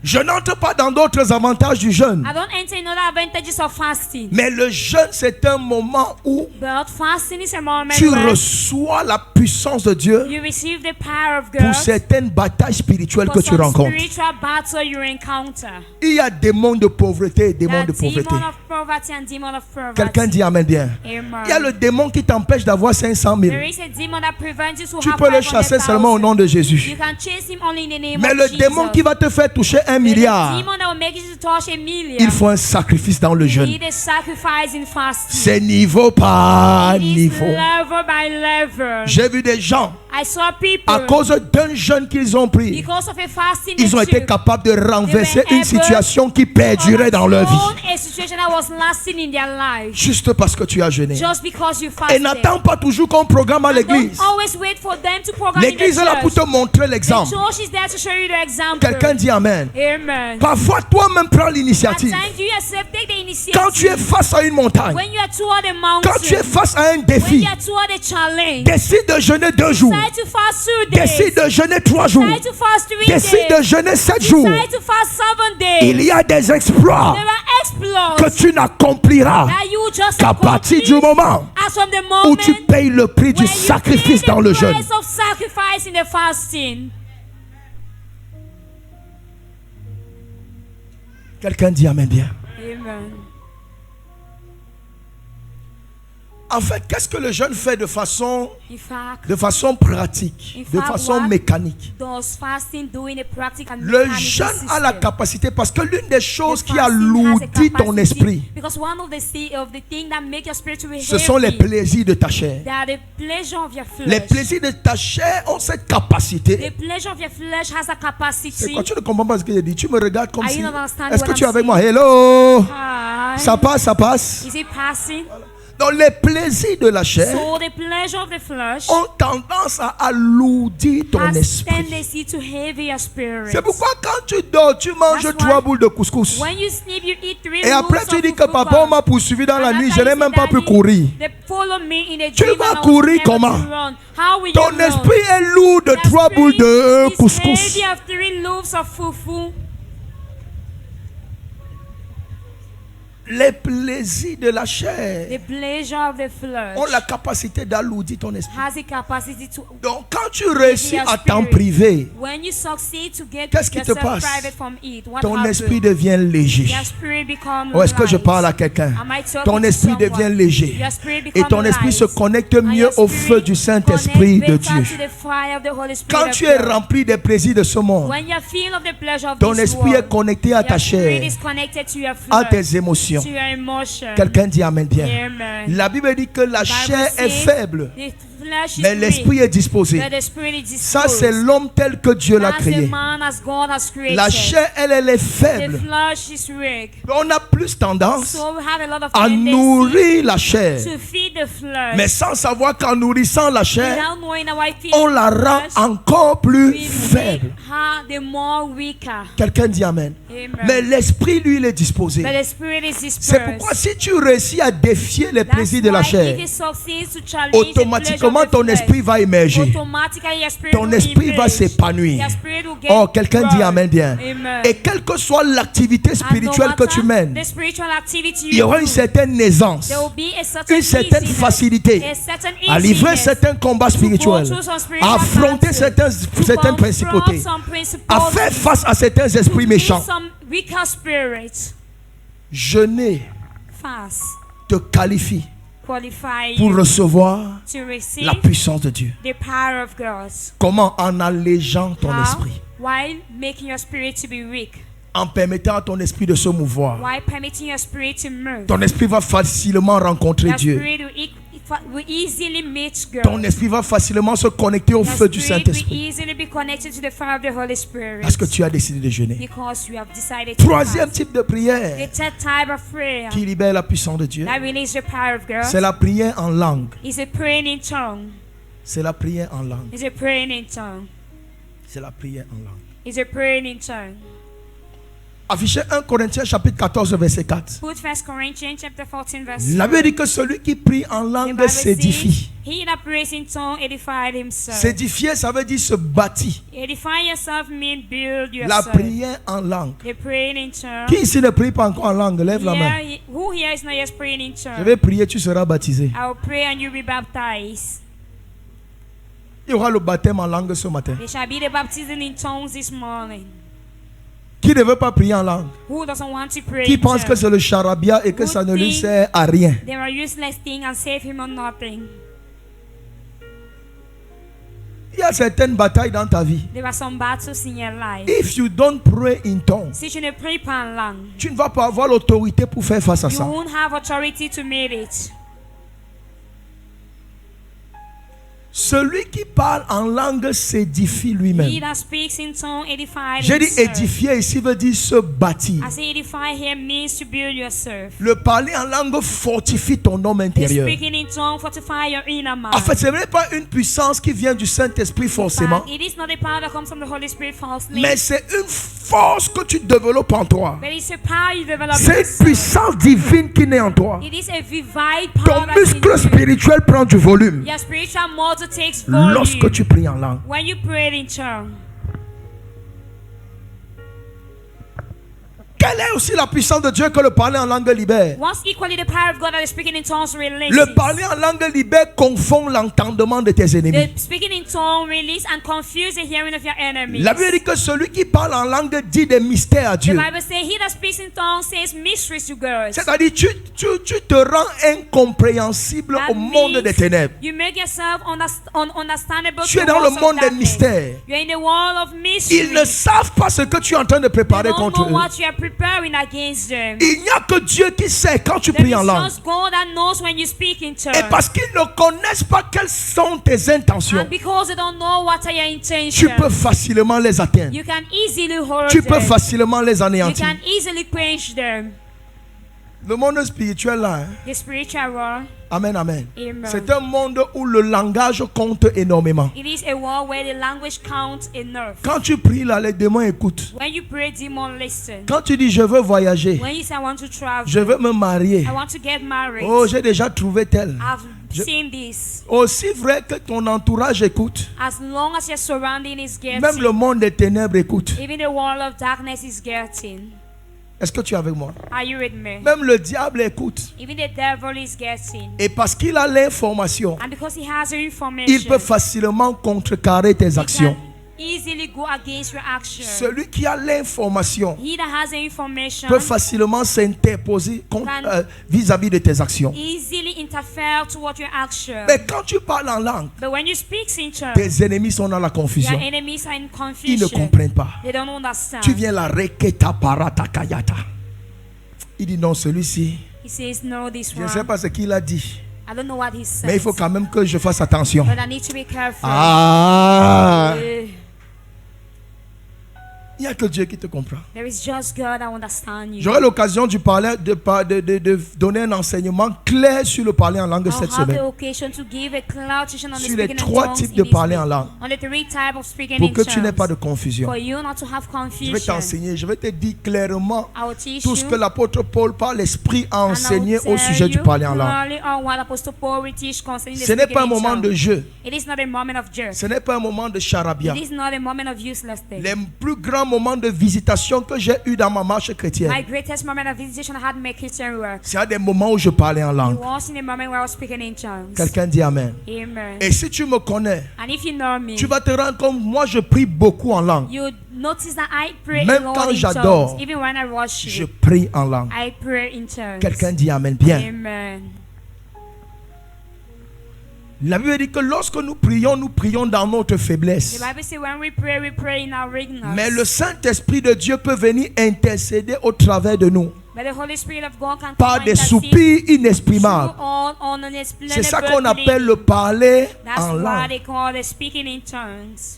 Je n'entre pas dans d'autres avantages du jeûne. I don't enter in other advantages of fasting. Mais le jeûne, c'est un moment où But fasting is a moment tu where reçois la puissance de Dieu you receive the power of pour God certaines batailles spirituelles for que tu some rencontres. spiritual battle you encounter. Il y a des mondes de pauvreté et des There are mondes de pauvreté. demon of poverty and demon of Quelqu'un poverty. dit Amen bien. Amen. Il y a le démon qui t'empêche d'avoir 500 000. There is a demon that prevents you to Tu have peux le chasser 500,000. seulement au nom de Jésus. You can chase him only in the name Mais of le Jesus. démon qui va te faire toucher 1 The milliard, demon that will make you to touch a million. il faut un sacrifice dans le You jeûne. need a sacrifice in fasting. C'est niveau par It is niveau. level by level. J'ai vu des gens, I saw people à cause d'un jeûne qu'ils ont pris, because of a fasting ils ont they été took, capables de renverser They were une situation qui perdurait dans leur vie. a situation that was lasting in their life. Juste parce que tu as jeûné. Just because you Et fasted. n'attends pas toujours qu'on programme à And l'église. don't always wait for them to program in the L'église est là pour church. te montrer The l'exemple. church is there to show you the example. Quelqu'un dit Amen. Amen. Parfois, toi-même prends At l'initiative. times you yourself take the initiative. Quand tu es face à une montagne, When you are toward a mountain. quand tu es face à un When défi, you are toward a challenge. décide de jeûner 2 jours. Decide to fast 2 days. Décide de jeûner 3 jours. Decide to fast 3 Décide de days. jeûner 7 jours. Decide to fast 7 days. Il y a des exploits There are exploits que tu n'accompliras that you just qu'à partir du moment as from the où moment tu payes le prix du where you sacrifice pay dans the le jeûne. price of sacrifice in the fasting. Quelqu'un dit Amen bien. Amen. En fait, qu'est-ce que le jeûne fait de façon In fact, pratique, de façon mécanique? does fasting do in a practical Le mechanical jeûne system? a la capacité, parce que l'une des choses The qui fasting has a alourdit ton capacity, esprit, because one of the things that make your spirit to be ce sont les heavy, plaisirs de ta chair. they are the pleasure of your flesh. Les plaisirs de ta chair ont cette capacité. The pleasure of your flesh has a C'est capacity. quand tu ne comprends pas ce que je dis, tu me regardes comme Are si... you not understanding Est-ce que what tu es I'm avec moi? saying? Hello! Hi. Ça passe, ça passe. Is it passing? Donc les plaisirs de la chair So the pleasure of the flesh ont tendance à alourdir ton has esprit. tendency to heavy your spirit. C'est pourquoi quand tu dors, tu manges That's 3 why boules de couscous. When you sleep, you eat 3 Et après tu dis que papa on m'a poursuivi dans la nuit, je n'ai même pas pu courir. They follow me in a Tu dream vas and I was courir able comment? to run. How will Ton you run? esprit est lourd de Your 3 boules de spirit is couscous. heavy of 3 loaves of fufu. Les plaisirs de la chair The pleasure of the flesh ont la capacité d'alourdir ton esprit. has the capacity to. Donc quand tu réussis your à t'en spirit. priver, When you succeed to get Qu'est-ce qui te yourself passe? private from it, what ton happens? esprit devient léger. Your spirit become Ou est-ce que je light. parle à quelqu'un? Am I talking Ton to esprit someone? devient léger. Your spirit Et become ton esprit light. se connecte And mieux your au spirit feu du Saint-Esprit connects de better Dieu. to the fire of the Holy Spirit Quand of tu es God. rempli des plaisirs de ce monde, When you feel of the pleasure of ton this esprit est world, connecté à ta your spirit chair, is connected to your à flesh, tes émotions. to your emotion. Quelqu'un dit Amen bien. Amen. La Bible dit que la Bible chair est says faible, the flesh is mais l'esprit weak, est disposé. but the spirit is Ça, disposed. c'est l'homme tel que Dieu l'a That's the créé. man as God has created. La chair, elle est The faible. flesh is weak. On a plus tendance So we have a lot of à tendency nourrir la chair, to feed the flesh. mais sans savoir qu'en nourrissant la chair, Without knowing that we feed on the la rend flesh, encore plus we faible. make her the more weaker. Quelqu'un dit Amen. Amen. Mais l'esprit, lui, il est disposé. But the spirit is dispersed. C'est pourquoi si tu réussis à défier les That's plaisirs de la why chair, if you succeed to challenge automatiquement the pleasure ton of the esprit flesh, va émerger. automatically your spirit Ton will esprit va emerge. s'épanouir. Your spirit will get Oh, quelqu'un dit growth. Amen bien. Amen. Et quelle que soit l'activité And no spirituelle que matter tu mènes, the spiritual activity il y you aura do, une certaine aisance, there will be a certain une certaine easiness, facilité a certain à livrer easiness certains combats spirituels, through some spiritual à affronter battles, certaines confront principautés, some principles, à faire face à certains esprits méchants. some weaker spirits. Jeûner Fast te qualifie qualify pour you recevoir to receive la puissance de Dieu. the power of God. Comment? En allégeant ton How? esprit, While making your spirit to be weak. en permettant à ton esprit de se mouvoir. While permitting your spirit to move. Ton esprit va facilement rencontrer Your Dieu. spirit will easily meet God. Ton esprit va facilement se connecter au Your feu du spirit will Saint-Esprit. easily be connected to the fire of the Holy Spirit. Parce que tu as décidé de jeûner. Because you have decided to Troisième fast. type de prière The third type of prayer qui libère la puissance de Dieu, that releases the power of God c'est la prière en langue. is a praying in tongue. C'est la prière en langue. Is a praying in tongue. C'est la prière en langue. Is a praying in tongue. Affichez 1 Corinthiens chapitre 14 verset 4. Put 1 Corinthians chapter 14 verse La 4. Bible dit que celui qui prie en The langue Bible s'édifie. says, he that prays in tongue edified himself. S'édifier, ça veut dire se bâtir. Edify yourself means build La yourself. prière en langue. The praying in tongue. Qui ici ne prie pas encore en langue? Lève la main. Who here is not yet praying in Je tongue? vais prier, tu seras baptisé. I will pray and you will be baptized. Il y aura le baptême en langue ce matin. There shall be the baptism in tongues this morning. Qui ne veut pas prier en langue? Who doesn't want to pray Qui in pense que tongues? c'est le charabia et que ça ne lui sert à rien? They are useless things and save him on nothing. Il y a certaines batailles dans ta vie. There are some battles in your life. If you don't pray in tongues, Si tu ne pries pas en langue, tu ne vas pas avoir l'autorité pour faire face à you ça. won't have authority to make it. Celui qui parle en langue s'édifie He lui-même. that speaks in tongue edifies J'ai dit himself. édifier ici veut dire se bâtir. I say edify here means to build yourself. Le parler en langue fortifie ton homme The intérieur. speaking in tongue fortify your inner man. En fait, ce n'est pas une puissance qui vient du Saint-Esprit forcément, But it is not a power that comes from the Holy Spirit falsely, mais c'est une force que tu développes en toi. but it's a power you develop in C'est une yourself. puissance divine qui naît en toi. It is a vivid Ton power that's in muscle you. spirituel prend du volume Your spiritual muscle takes volume lorsque tu pries en langue. when you pray in tongue. Quelle est aussi la puissance de Dieu que le parler en langue libère? Once equally the power of God that is speaking in tongues releases. Le parler en langue libère confond l'entendement de tes ennemis. The speaking in tongues release and confuse the hearing of your enemies. La Bible dit que celui qui parle en langue dit des mystères à The Dieu. Bible says, he that speaks in tongues says mysteries to God. C'est-à-dire tu te rends incompréhensible That au monde means des ténèbres. you make yourself understandable Tu es to dans le worlds of monde des darkness. mystères. You're in the world of mystery. Ils ne savent pas ce que tu es en train de They préparer don't contre know eux. what you are preparing against them. Il n'y a que Dieu qui sait quand tu There pries en is langue. just God that knows when you speak in tongues. Et parce qu'ils ne connaissent pas quelles sont tes intentions, And because they don't know what are your tu intentions, peux facilement les atteindre. you can easily hurt Tu peux them. facilement les You anéantir. can easily quench them. Le monde spirituel là, hein. The spiritual world, Amen, amen. amen. C'est un monde où le langage compte énormément. It is a world where the language counts enough. Quand tu pries là, les démons écoutent. When you pray, demon listen. Quand tu dis je veux voyager, When you say I want to travel, je veux me marier. I want to get married, Oh, j'ai déjà trouvé tel. I've Je- seen this. Aussi vrai que ton entourage écoute, As long as your surrounding is même getting, le monde des ténèbres écoute. even the world of darkness is getting. Est-ce que tu es avec moi? Are you with me? Même le diable écoute. Even the devil is getting. Et parce qu'il a l'information, And because he has the il information, peut facilement contrecarrer tes he actions. can easily go against your action. Celui qui a l'information He that has the information peut facilement s'interposer vis-à-vis de tes actions. easily interfere toward your action. Mais quand tu parles en langue, But when you speak in tongues, tes ennemis sont dans la your confusion. enemies are in Ils ne confusion. comprennent pas. They don't understand. Tu viens la reketa parata kayata. Il dit non, celui-ci, He says, no, this je ne one. sais pas ce qu'il a dit, I don't know what he says. mais il faut quand même que je fasse attention. But I need to be careful. Ah, Uh, il n'y a que Dieu qui te comprend. There is just God that understands you. J'aurai l'occasion de donner un enseignement clair sur le parler en langue I'll cette have the semaine. occasion to give a cloud teaching on the Sur les speaking in 3 tongues types in de this parler week. en langue. On the 3 types of speaking Pour in que tu n'aies tongues. pas de confusion. For you not to have Je vais confusion. t'enseigner, je vais te dire clairement I will teach tout ce you. que l'apôtre Paul par l'esprit a And I will enseigné au tell sujet du you parler en langue. clearly on what Apostle Paul will teach concerning the Ce n'est speaking pas un in moment tongues. de jeu, It is not a moment of jerk. ce n'est pas un moment de charabia. It is not a moment of useless thing. Les plus grands moments de visitation que j'ai eu dans ma marche chrétienne, My greatest moment of visitation I had in my Christian work. c'est à des moments où je parlais en It langue. was in a moment where I was speaking in tongues. Quelqu'un dit Amen. Amen. Et si tu me connais, And if you know me, tu vas te rendre compte, moi je prie beaucoup en langue. you notice that I pray Même a lot quand in j'adore, tongues. Even when I Je worship, prie en langue. I pray in tongues. Quelqu'un dit Amen. Bien. Amen. La Bible dit que lorsque nous prions dans notre The faiblesse. Bible says when we pray in our weakness. Mais le Saint-Esprit de Dieu peut venir intercéder au travers de nous But the Holy Spirit of God can par come des and intercede soupirs inexprimables. through all unexplainable C'est ça qu'on appelle pleading. le parler That's en what langue. they call the speaking in tongues.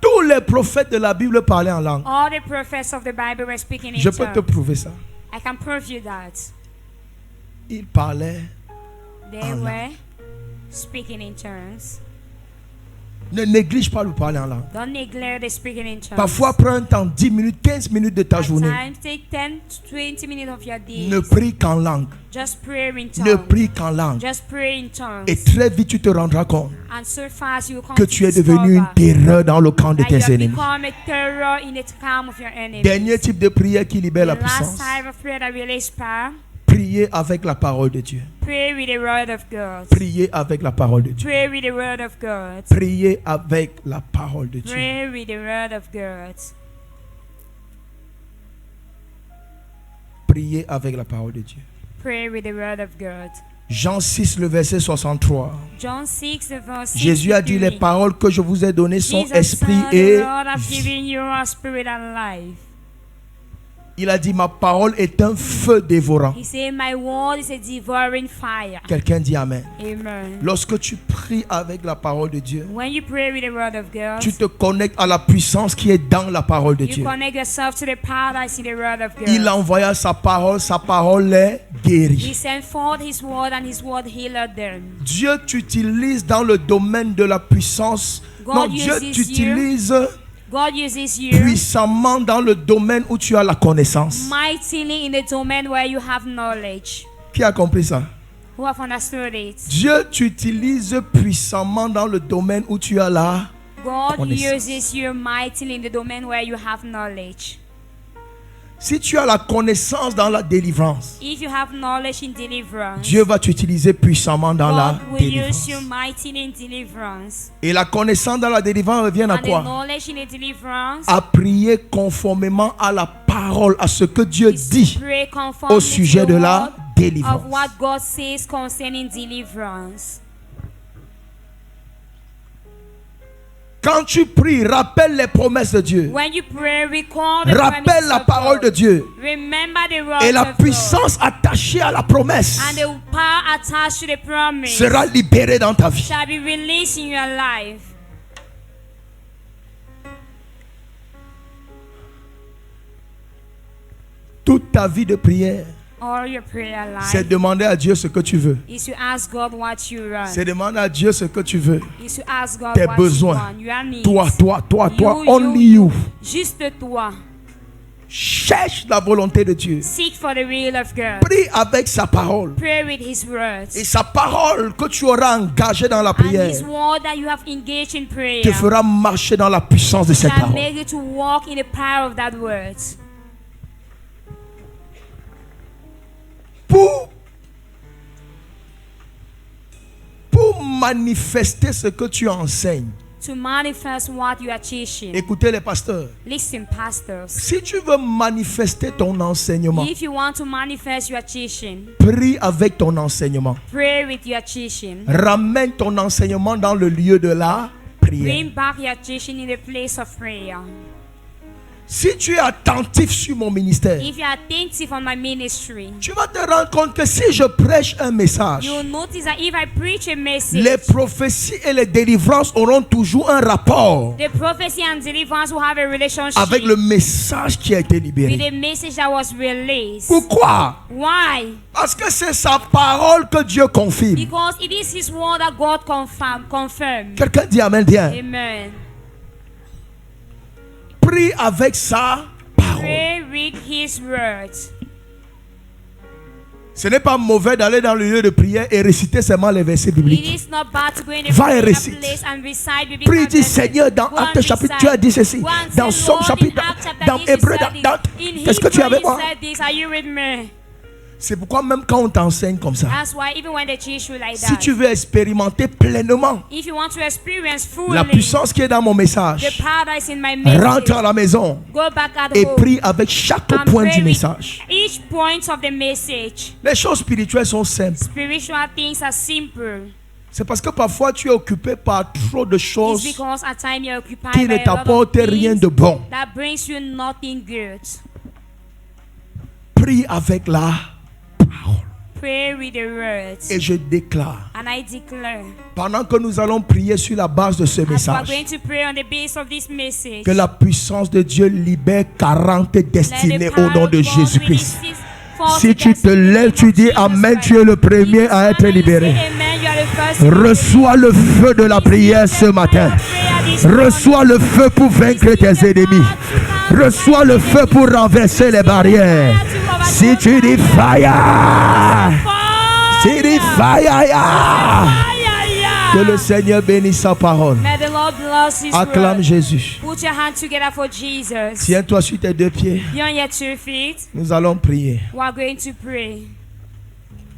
Tous les prophètes de la Bible parlaient en langue. All the prophets of the Bible were speaking in Je peux te tongues. prouver ça. I can prove you that. Ils parlaient. They En were speaking in tongues. Ne néglige pas le parler en langue. Don't neglect the speaking in tongues. Parfois, prends un temps, 10 minutes, 15 minutes de ta At journée. times, take 10 to 20 minutes of your day. Ne prie qu'en langue. Just pray in Ne tongues. prie qu'en langue. Just pray in tongues. Et très vite, tu te rendras compte And so fast you will come que to tu es devenu une discover terreur dans le camp de that you tes have ennemis. become a terror in the camp of your enemies. Dernier type de prière qui libère la The last puissance. type of prayer that releases power. Prier avec la parole de Dieu. Pray with the word of God. Prier avec la parole de Dieu. Pray with the word of God. Prier avec la parole de Dieu. Pray with the word of God. Prier avec la parole de Dieu. Pray with the word of God. Jean 6, le verset 63. John 6, the verse Jésus a dit, les 63. paroles que je vous ai données sont Jesus esprit said, et the Lord have vie. given you a spirit and life. Il a dit, ma parole est un feu dévorant. He said, my word is a devouring fire. Quelqu'un dit Amen. Amen. Lorsque tu pries avec la parole de Dieu, When you pray with the word of God, tu te connectes à la puissance qui est dans la parole de you Dieu. connect yourself to the power that's in the word of God. Il envoya sa parole les He guérit. sent forth his word and his word healed them. Dieu t'utilise dans le domaine de la puissance. God Non, Dieu uses t'utilise God uses you puissamment dans le domaine où tu as la connaissance. mightily in the domain where you have knowledge. Qui a compris ça? Who have understood it? Dieu t'utilise puissamment dans le domaine où tu as la God connaissance. uses you mightily in the domain where you have knowledge. Si tu as la connaissance dans la délivrance, If you have knowledge in deliverance, Dieu va t'utiliser puissamment dans la God will use délivrance. you mightily in deliverance. Et la connaissance dans la délivrance revient à And the quoi? knowledge in the deliverance À prier conformément à la parole, à ce que Dieu is dit pray conform au to sujet the de la word of délivrance. what God says concerning deliverance. Quand tu pries, rappelle les promesses de Dieu. When you pray, recall the Rappelle promises la of parole God. de Dieu. Remember the word Et la of God. puissance attachée à la promesse And the power attached to the promise sera libérée dans ta vie. shall be released in your life. Toute ta vie de prière, All your prayer c'est life demander à Dieu ce que tu veux. is to ask God what you want. C'est demander à Dieu ce que tu veux. Is to ask God Tes what besoins. you want. Your needs. Toi, You, only you. Juste toi. Cherche la volonté de Dieu. Seek for the will of God. Prie avec sa parole. Pray with His words. Et sa parole que tu auras engagée dans la And prière His word that you have engaged in prayer te fera marcher dans la puissance de cette shall parole. make you to walk in the power of that word. Pour manifester ce que tu enseignes, To manifest what you are teaching. écoutez les pasteurs, Listen, pastors. si tu veux manifester ton enseignement, If you want to manifest your teaching, prie avec ton enseignement. pray with your teaching. Ramène ton enseignement dans le lieu de la prière. Bring back your teaching in the place of prayer. Si tu es attentif sur mon ministère, If you are attentive on my ministry, tu vas te rendre compte que si je prêche un message, you will notice that if I preach a message, les prophéties et les délivrances auront toujours un rapport the prophecy and deliverance will have a relationship avec le message qui a été with libéré. the message that was released. Pourquoi? Why? Parce que c'est sa parole que Dieu confirme. Because it is His word that God confirmed. Quelqu'un dit Amen, bien. Amen. Prie avec sa parole. Pray with His words. Ce n'est pas mauvais d'aller dans le lieu de prière et réciter seulement les versets It bibliques. is not bad to go in the Va et prayer récite. place and recite biblical Prie, dis verses. Seigneur, dans Go and Actes chapitre, recite. tu as dit ceci. Go and Dans say, Somme Lord, chapitre, in Acts chapter dans this, you Hébreu, said this. dans... In Est-ce que tu es Hebrew, avec you moi? said this. Are you with me? C'est pourquoi même quand on t'enseigne comme ça, That's why even when they teach you like si that, tu veux expérimenter pleinement if you want to experience fully la puissance qui est dans mon the message, power that is in my message, rentre à la maison go back at et home prie avec chaque and point pray du with message. each point of the message. Les choses spirituelles sont simples. Spiritual things are simple. C'est parce que parfois tu es occupé par trop de It's choses because at times you're occupied qui by ne a lot of t'apportent rien things de bon. that brings you nothing good. Prie avec la parole. Pray with the words. Et je déclare, And I declare, pendant que nous allons prier sur la base de ce as we are message, going to pray on the base of this message, que la puissance de Dieu libère 40 let the destinées power au nom of de God Jésus-Christ. release 40 Si tu te destinies lèves, in tu dis Jesus Amen, Christ. tu es le premier à être If you libéré. say amen, you are the first to be Reçois le feu de la prière ce matin. Prayer Reçois le feu pour vaincre tes ennemis. Reçois le feu pour renverser les barrières. Si tu dis fire, si tu dis fire, que le Seigneur bénisse sa parole. May the Lord bless His Acclame word. Jésus. Put your hands together for Jesus. Tiens-toi sur tes deux pieds. Be on your 2 feet. Nous allons prier. We are going to pray.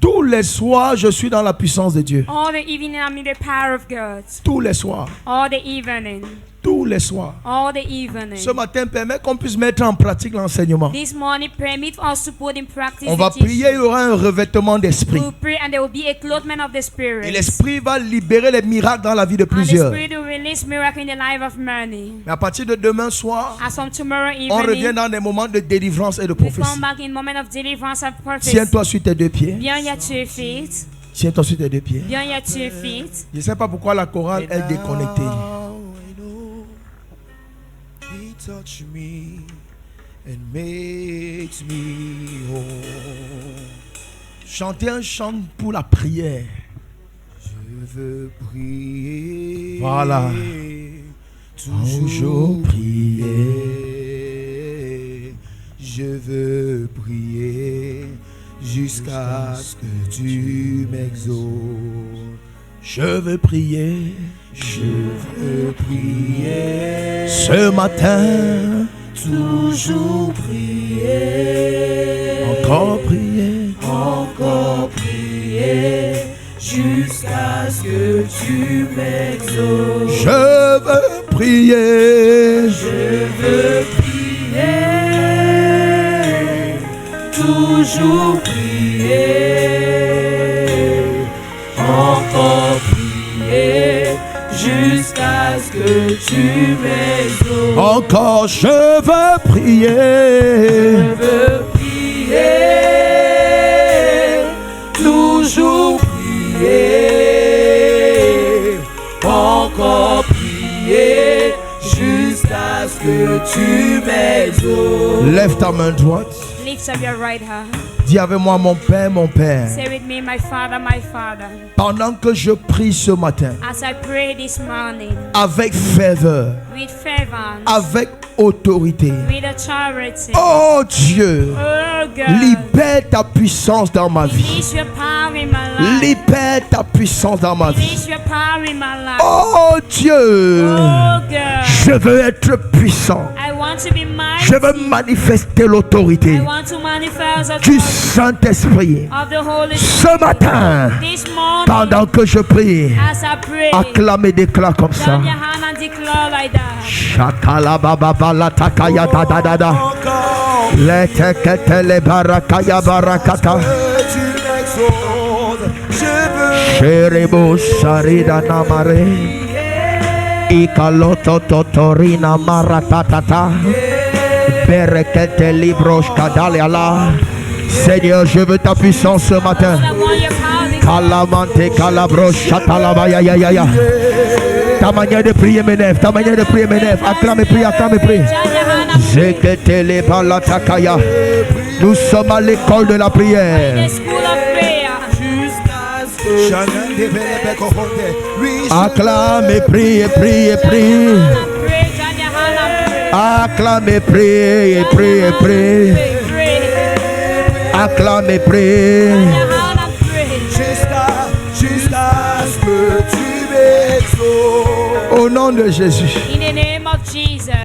Tous les soirs, je suis dans la puissance de Dieu. All the evening I'm in the power of God. Tous les soirs. All the evening. Tous les soirs. All the evening. Ce matin, permet qu'on puisse mettre en pratique l'enseignement. This morning, permit us to put in practice On va the teaching. prier, il y aura un revêtement d'esprit. We'll pray and there will be a clothing of the Spirit. Et l'esprit va libérer les miracles dans la vie de And the plusieurs. Spirit will release miracle in the life of many. Mais à partir de demain soir, As from tomorrow on revient evening, dans des moments de délivrance et de we prophétie. come back in moment of deliverance and prophecy. Tiens-toi sur tes deux pieds. Be on your 2 feet. Tiens-toi sur tes deux pieds. Be on your 2 feet. Je ne sais pas pourquoi la chorale est déconnectée. He touched me and makes me whole. Chantez un chant pour la prière. Je veux prier. Voilà. Toujours prier. Je veux prier jusqu'à ce que tu m'exauces. Je veux prier. Je veux prier. Ce matin, Toujours prier. encore prier. Encore prier. Jusqu'à ce que tu m'exauces. Je veux prier. Je veux prier. Toujours prier. Encore prier. Jusqu'à ce que tu m'exauces. Encore je veux prier. Je veux prier. Toujours prier. Encore prier. Jusqu'à ce que tu m'exauces. Lève ta main droite. Lift up your right hand. Dis avec moi, mon Père, mon Père. Say with me, my Father, my Father. Pendant que je prie ce matin, As I pray this morning, avec ferveur, with fervent, avec autorité. with authority. Oh Dieu, Oh God, libère ta puissance dans ma vie. release your power in my life. Libère ta puissance dans ma vie. Release your power in my life. Oh Dieu, Oh God, je veux être puissant. I want to be mighty. Je veux manifester l'autorité I want to manifest the du power Saint-Esprit. of the Holy Ce Spirit. matin, This morning, pendant que je prie, as I pray, acclame et déclare comme ça. join your hand and declare like that. Shakala baba bala takaya da da da da. Encore Letekete le barakaya barakata. que tu m'exauces. Je veux Sherebo sarida namare. Ikaloto totorina maratatata. Berekete librosh kadale ala. Seigneur, je veux ta puissance ce matin. I want your power this Kalamante kalabrosh chatalaba ya ya ya ya. Ta manière de prier m'énerve, ta manière de prier m'énerve. Acclame et prie, acclame et prie. Join your hand and Zeketele balatakaya. Nous sommes à l'école de la prière. the school of prayer. jusqu'à ce que Shannon développe coronde. Oui, Acclame et prie, et prie, et prie. Pray, join your hand and pray. Acclame et prie, et prie, et prie. Pray, pray. Acclame et prie. Join your hand and pray. jusqu'à ce que tu m'exauces. Au nom de Jésus. In the name of Jesus.